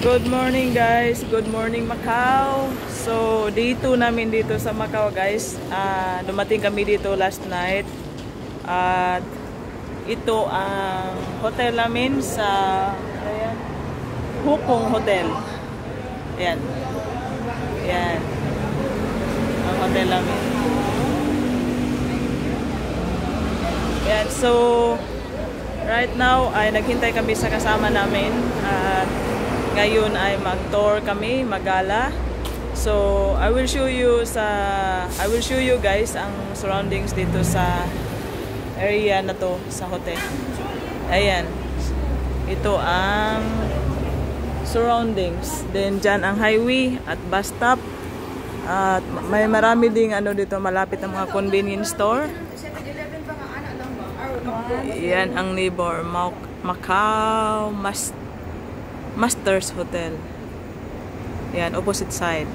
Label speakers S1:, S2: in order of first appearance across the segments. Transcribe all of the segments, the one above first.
S1: Good morning guys, good morning Macau. So dito namin dito sa Macau guys, dumating kami dito last night. At ito ang hotel namin sa Hukong Hotel. Ayan. Ayan. Ang hotel namin. Ayan, so right now ay naghintay kami sa kasama namin at ngayon ay mag-tour kami, magala. So I will show you guys ang surroundings dito sa area na to sa hotel. Ayan. Ito ang surroundings. Then dyan ang highway at bus stop. At may marami ding dito malapit ng mga convenience store. Yan ang neighbor Macau Masters Hotel. Yan, opposite side.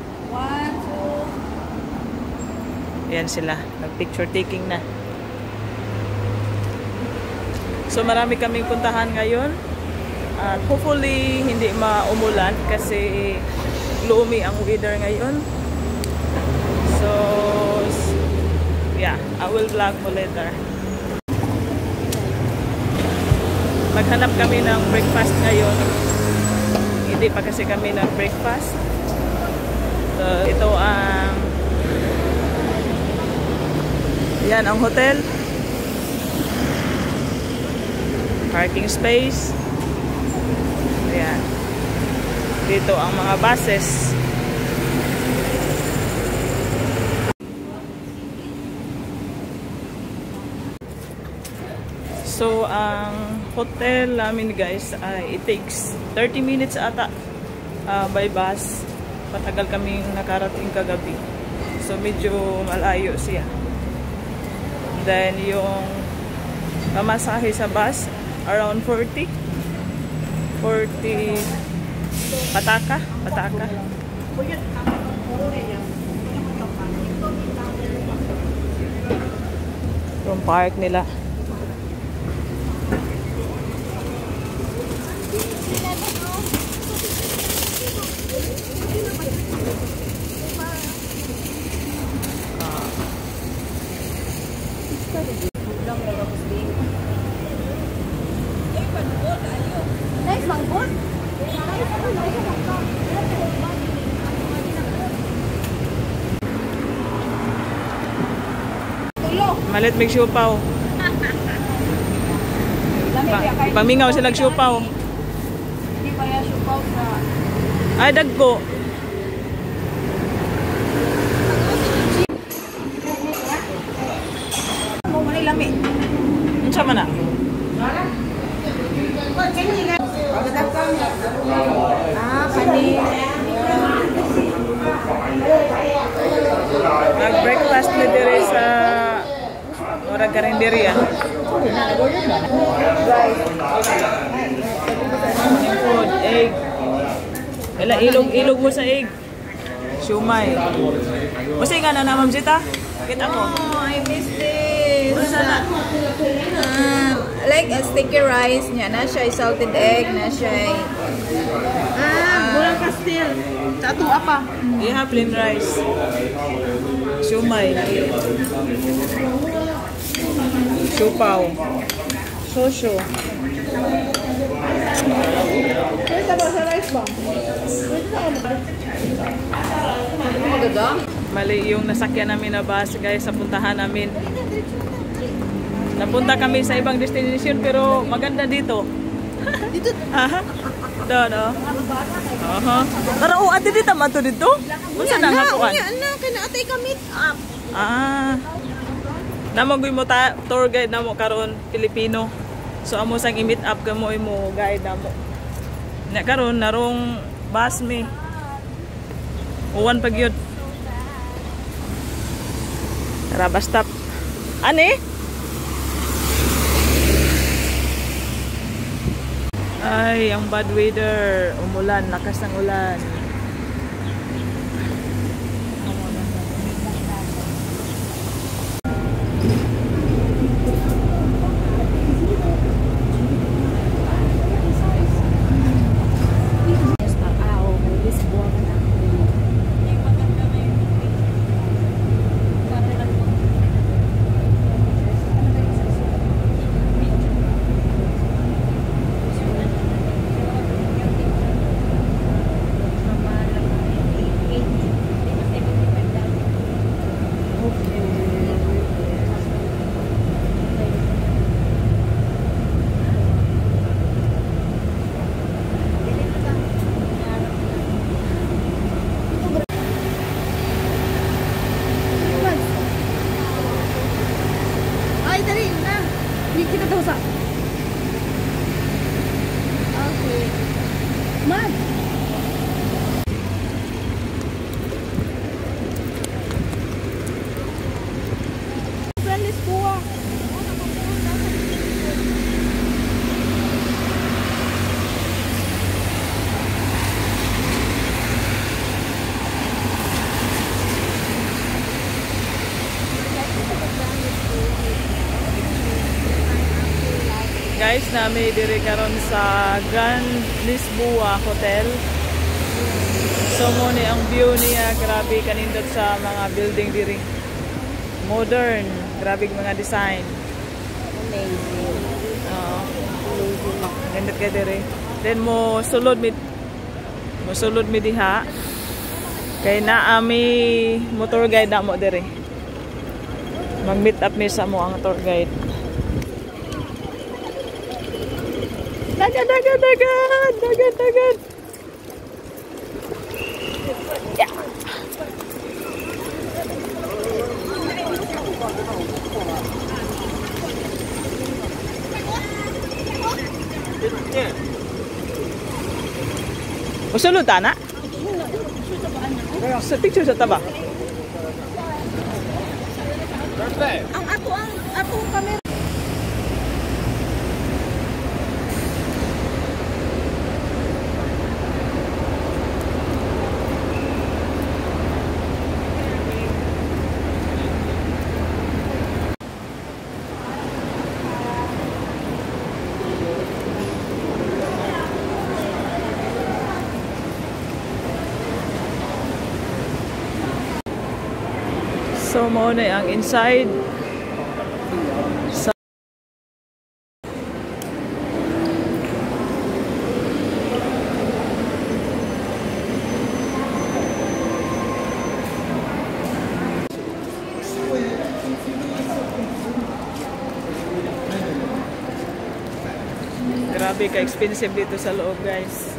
S1: Yan sila, nag-picture taking na. So marami kaming puntahan ngayon. At hopefully hindi maumulan kasi gloomy ang weather ngayon. So yeah, I will vlog mo later. Maghanap kami ng breakfast ngayon. Hindi pa kasi kami nag-breakfast. So, ito ang yan ang hotel. Parking space. Ayan. Dito ang mga buses. So, ang hotel namin guys, it takes 30 minutes ata by bus. Patagal kaming nakarating kagabi. So, medyo malayo siya. Then, yung pamasahe sa bus, around 40 pataka. Yung park nila. Malit may siupaw. Pamingaw sila siupaw.
S2: Hindi ba yung siupaw sa...
S1: Ay, dagko.
S2: Mo man lami.
S1: Unsa man na?
S2: Kani.
S1: Nag-breakfast na dire sa Orang Karinderia. Food, egg. Wala, ilog mo sa egg. Siumay. Kasi nga na Ma'am Zita? Kita ko.
S2: Oh, I miss this. Like a sticky rice niya. Na siya salted egg. Na siya
S1: Bulang pastil. Sa ato apa? Iha, plain rice. Siumay. Siupaw. Sosyo.
S2: Pwede ba sa rice ba?
S1: Mali yung nasakyan namin na bus guys sa puntahan namin. Napunta kami sa ibang destination pero maganda dito.
S2: Dito?
S1: Aha. Do. Aha. Tara ate dito mato dito. Unsa nang hakuan?
S2: Ana kay naatay ka meet up.
S1: Namogoy mo ta tour guide namo karon Pilipino. So amo sang i-meet up kamo imo guide namo. Nya karon narong bus me. Uwan pagyud. Tara bus stop. Ani? Ay, ang bad weather. Umulan, lakas ng ulan. Guys, nami diri karon sa Grand Lisboa Hotel. So mo ni ang view niya, grabe kanindot sa mga building diri. Modern, grabe mga design.
S2: Amazing.
S1: Ganda ka diri. Then mo sulod mi diha. Kay naa mi motor guide na mo diri. Mag-meet up mi sa mo ang tour guide. Dagan. Yeah. Masulod ta na? Sa picture sa taba.
S2: Ang ako camera.
S1: So mo na ang inside. So, grabe ka expensive dito sa loob, guys.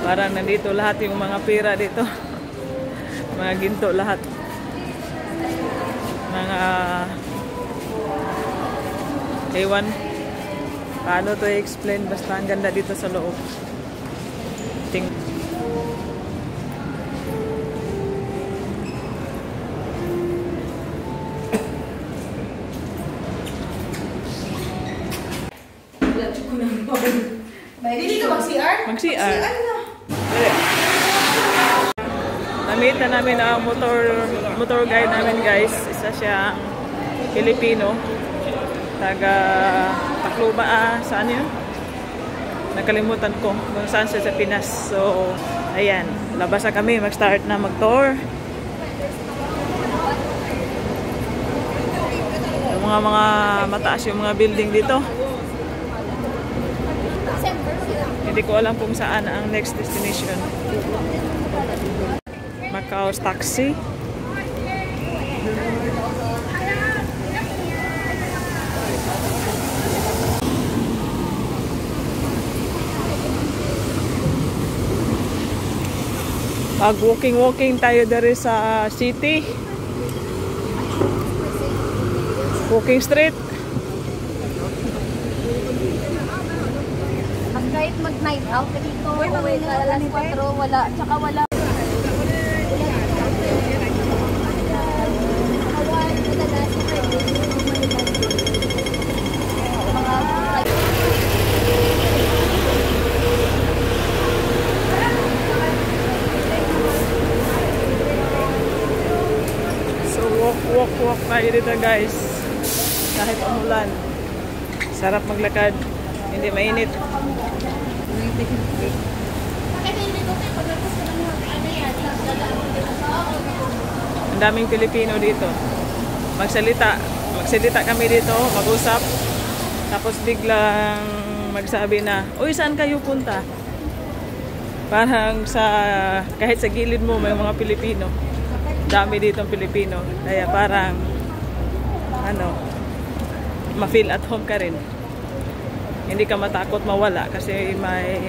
S1: Parang nandito lahat yung mga pera dito. Mga ginto lahat. Mga ewan paano to i-explain, basta ang ganda dito sa loob.
S2: Dili ka mag-CR?
S1: Mag-CR. Namit na namin ang motor guide namin, guys. Isa siyang Pilipino. Taga Tacloba, saan yun? Nakalimutan ko kung saan siya sa Pinas. So, ayan. Labas na kami. Mag-start na mag-tour. Yung mga mataas yung mga building dito. Hindi ko alam kung saan ang next destination. Macau's taxi. Pag walking tayo dari sa city. Walking street.
S2: Kahit mag-night out ka dito, uwi ka alas 4, wala, tsaka wala.
S1: So walk tayo dito, guys. Kahit umulan. Sarap maglakad. Hindi mainit. Ang daming Pilipino dito. Magsalita kami dito, mag-usap. Tapos biglang magsabi na, "Uy, saan kayo punta?" Parang kahit sa gilid mo may mga Pilipino. Dami dito ang Pilipino. Kaya parang ma-feel at home ka rin. Hindi ka matakot mawala kasi may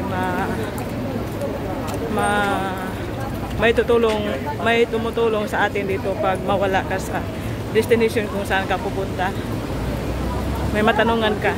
S1: tumutulong sa atin dito pag mawala ka sa destination kung saan ka pupunta. May matanungan ka.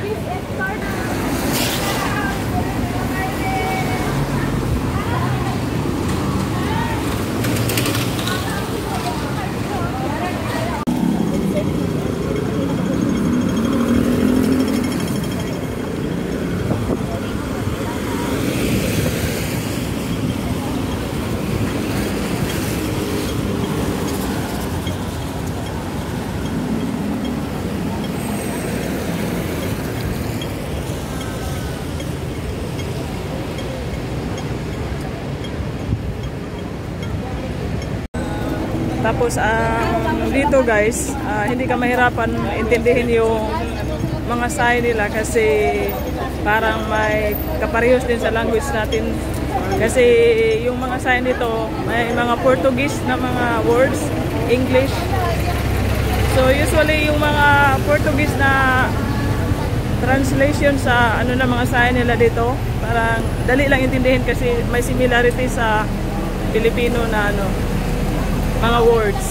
S1: Tapos dito guys, hindi ka mahirapan intindihin yung mga sign nila kasi parang may kaparehas din sa language natin. Kasi yung mga sign dito, may mga Portuguese na mga words, English. So usually yung mga Portuguese na translation sa ano na mga sign nila dito, parang dali lang intindihin kasi may similarity sa Filipino na ano, mga words.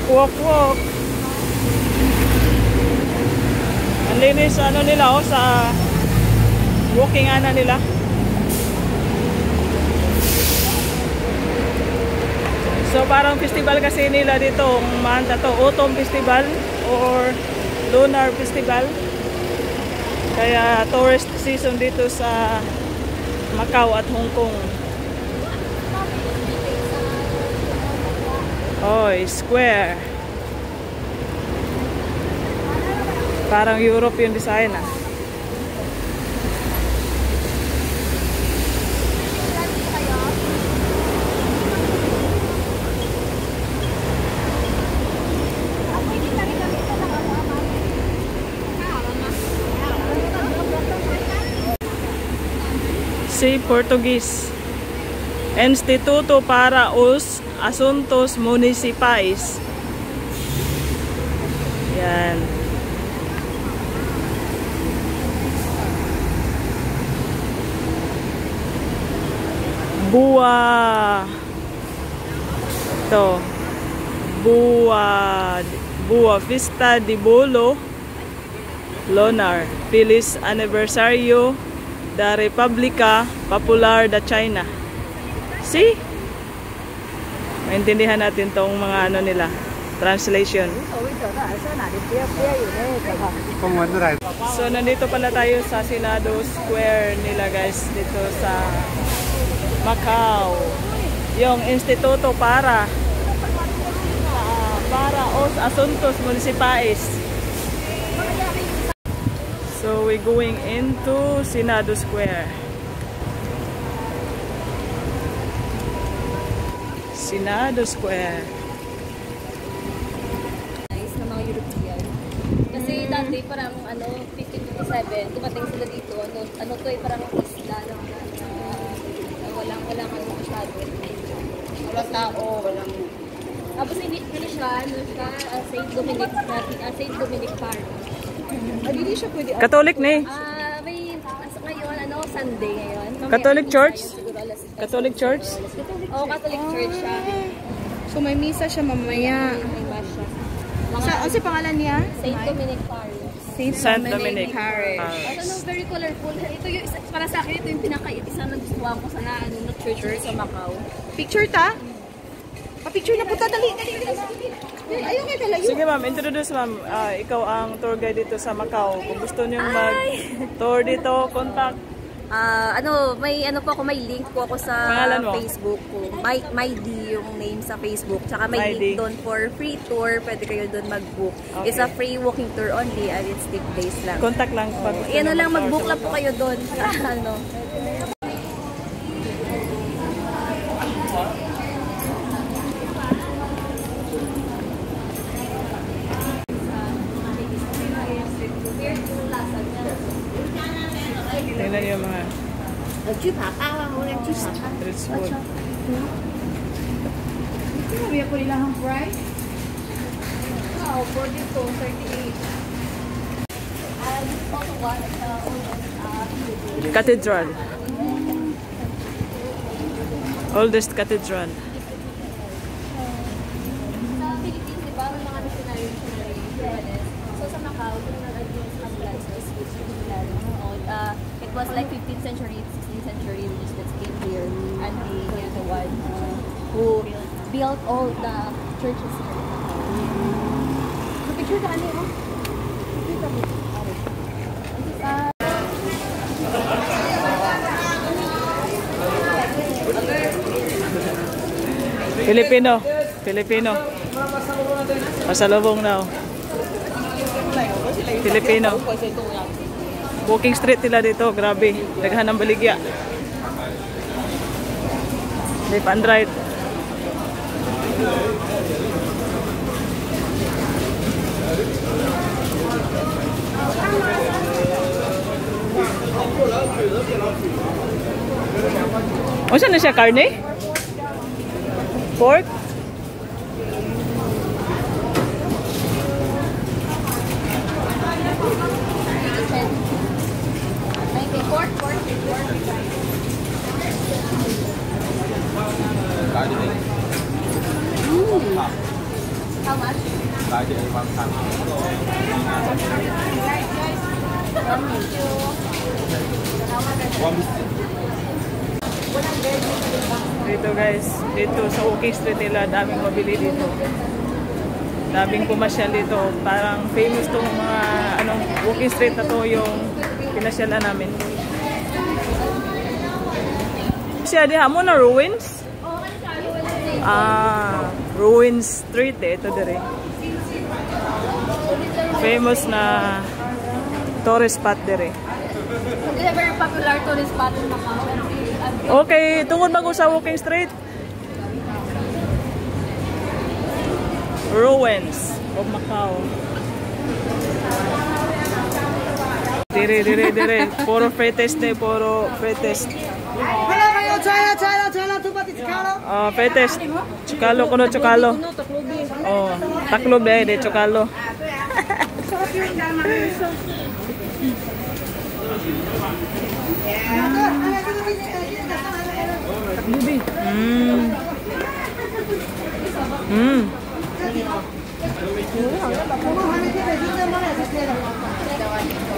S1: Walk. Ang linis ano nila sa walking ana nila. So parang festival kasi nila dito, month to autumn festival or lunar festival. Kaya tourist season dito sa Macau at Hong Kong. Square. Parang Europe yung design Si Portuguese. Instituto para os Asuntos Municipais. Yan. Boa Vista de Bolo Lunar. Feliz Aniversario da República Popular da China. See? Maintindihan natin tong mga ano nila, translation. So nandito pala tayo sa Senado Square nila guys, dito sa Macau. Yung Instituto para os Asuntos Municipais. So we're going into Senado Square. Senado Square.
S2: Nice na mga European. Kasi dati parang 1557, dumating sila dito. Ano to parang isla lang walang masyado. Walang tao, walang. Tapos hindi siya, Saint Dominic Park. Hindi siya pwede.
S1: Catholic na eh.
S2: May ngayon, Sunday ngayon.
S1: Catholic Church? Catholic Church?
S2: Oo, Catholic Church siya.
S3: So may misa siya mamaya.
S2: May mass siya.
S3: Ano si pangalan niya?
S2: Saint Dominic Parish.
S1: Saint Dominic
S3: Parish.
S2: Very colorful. Ito yung para sa akin, ito yung isa na gustuhan ko sa na church sa Macau.
S3: Picture ta? Pa-picture na po ta, dali. Ayaw nga kalayo.
S1: Sige ma'am, introduce ma'am. Ikaw ang tour guide dito sa Macau. Kung gusto niyo mag-tour dito, contact.
S2: May link po ako sa Facebook ko. MyD yung name sa Facebook. Tsaka may link doon for free tour. Pwede kayo doon mag-book. Okay. It's a free walking tour only and it's 6 days lang.
S1: Contact lang.
S2: Mag-book lang po kayo doon.
S1: Tingnan niyo mga street food.
S3: Sabi ako nila ang price?
S2: Wow, 42, 38.
S1: Cathedral. Oldest cathedral.
S2: Sa Philippines, di ba, may mga missionary. So sa Macau, yung nag-advance ang plans is missionary. It was like 15th century, 16th century, which is built all the churches here.
S3: Picture ka ano, oh?
S1: Filipino. Pasalubong na. Filipino. Walking street nila dito, grabe. Daghan ng baligya. Left and right. O, saan na siya? Karne? Pork?
S2: How much?
S1: Dito guys, dito sa walking street nila, daming mabili dito. Daming pumasyal dito. Parang famous tong mga walking street na to yung pinasyalan namin. Siya diha mo na ruins? Ruins Street ito dire. Famous na tourist spot dire.
S2: It's a very popular tourist spot in Macau.
S1: Okay, tungod bago sa walking street. Ruins of Macau. Dire. Puro pretest na, puro pretest. Pretest. Chukalo ko no, chukalo. Oh, taklob de chukalo.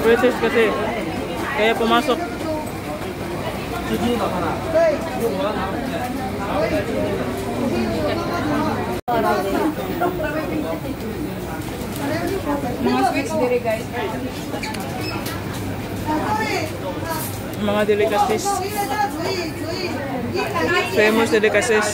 S1: British kasi kaya pumasok.
S3: Mga sweets dire guys.
S1: Mga delicacies. Famous delicacies.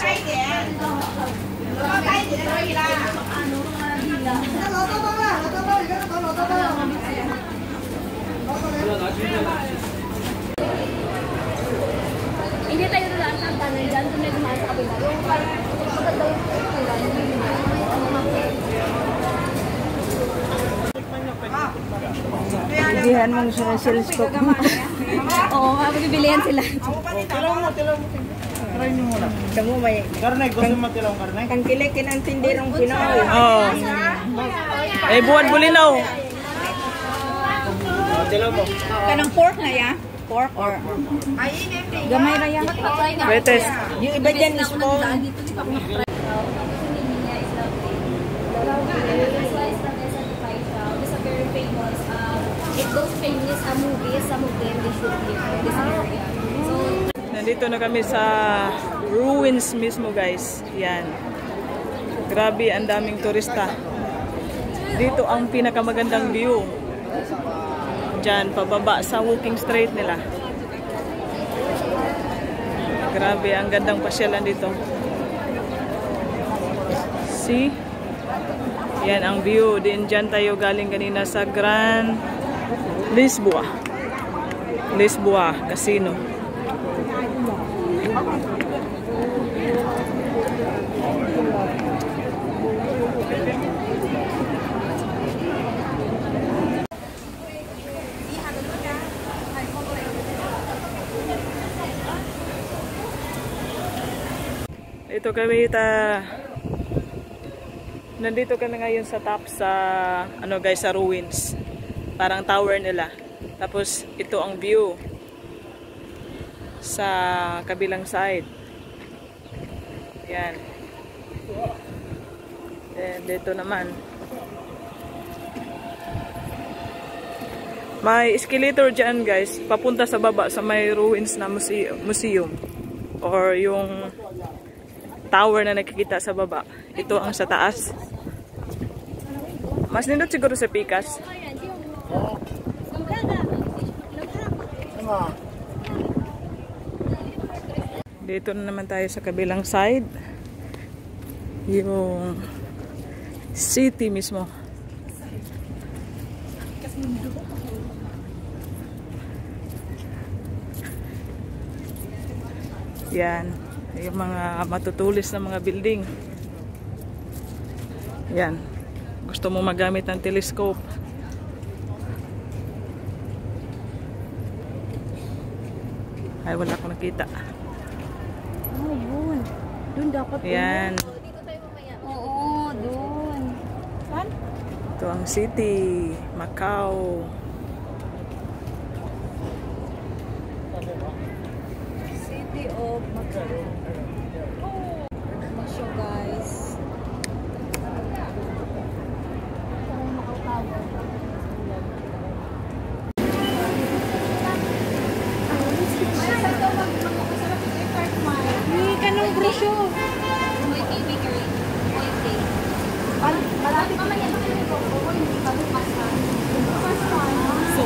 S2: Hindi tayo nalaan ng tanay dyan. Kung may dumaan sa kabila. Yung parang maganda yung kulang.
S3: Dihan mo siya ng sales ko.
S2: Oo, mabibilihan sila.
S4: Tilaw mo. Try nyo muna.
S3: Kamu may
S4: Karne, gusto mo tilaw karne?
S3: kang kilikin ang tindirong Pinoy.
S1: Oh. Eh buwan bulinaw.
S4: Tilaw mo.
S3: Kanang pork na ya? Pork or gamay ra ya?
S1: Pretest.
S3: Yung iba dyan is small.
S2: If those famous movies, some of them they shoot here in this area. So,
S1: Nandito na kami sa ruins mismo guys. Yan. Grabe, ang daming turista. Dito ang pinakamagandang view. Diyan, pababa sa walking street nila. Grabe, ang gandang pasyalan dito. See? Yan ang view. Diyan tayo galing kanina sa Grand Lisboa. Lisboa Casino. Ito kami nandito kami ngayon sa top sa guys, sa ruins. Parang tower nila. Tapos ito ang view sa kabilang side. Yan. And dito naman. May escalator dyan guys, papunta sa baba sa may ruins na museum. Or yung tower na nakikita sa baba. Ito ang sa taas. Mas nindot siguro sa Pikas. Dito na naman tayo sa kabilang side. Yung city mismo. Yan. Yung mga matutulis na mga building. Yan. Gusto mo magamit ng telescope. Ay, wala akong nakita.
S3: Oh, yun. Doon dapat.
S1: Yan.
S2: Dito tayo mamaya. Oo, doon.
S3: Saan?
S1: Ito ang city. Macau.
S3: City of Macau. Oh. Masyo, guys.
S2: Parang Macau Tower.
S3: Hindi ka nung brochure.
S2: May bakery. May cake.
S3: Malapit.
S2: Mamaya na kayo ko. Hindi pa bukas na. Bukas na.
S3: So,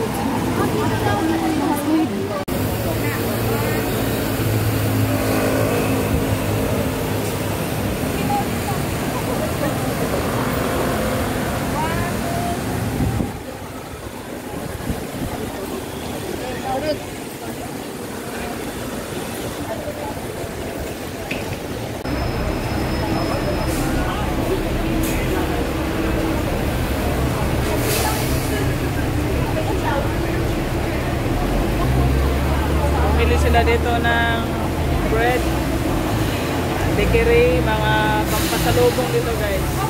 S1: Bumili sila dito ng bread, bakery, mga pampasalubong dito guys.